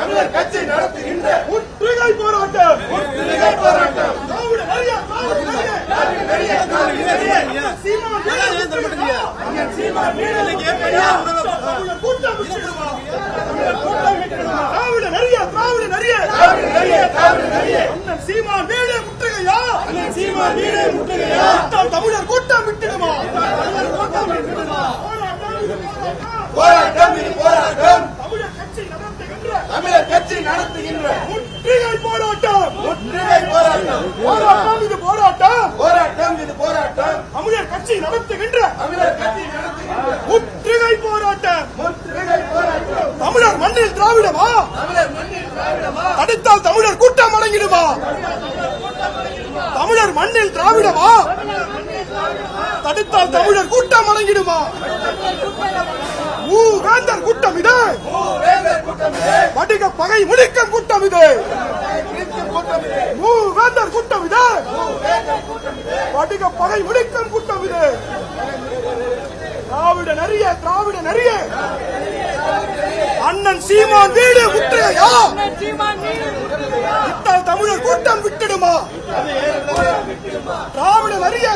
தமிழர் கட்சி நடத்துகின்ற முற்றுகை போராட்டம் திராவிட நெறிய சீமான் கூட்டம் விட்டுடுமா திராவிட நெறிய அண்ணன் சீமான் வீடு முற்றுகையா தமிழர் கூட்டம் விட்டுடுமா போராட்டம் தமிழர் கட்சி நடத்துகின்ற முற்றுகை போராட்டம் இது போராட்டம் தமிழர் கட்சி நடத்துகின்ற முற்றுகை போராட்டம் தமிழர் மண்ணில் திராவிடமா தடுத்தால் தமிழர் கூட்டம் அடங்கிடுமா தமிழர் மண்ணில் திராவிடமா தடுத்தால் தமிழர் கூட்டம் அடங்கிடுமா வேந்தர் கூட்டம் இது வடிக பகை முடிக்கும் கூட்டம் இது வேந்தர் கூட்டம் இது வடிக பகை முடிக்கும் கூட்டம் இது திராவிட நெறிய அண்ணன் சீமான் வீடு முற்றுகையா தமிழர் கூட்டம் விட்டுடுமா திராவிட நெறிய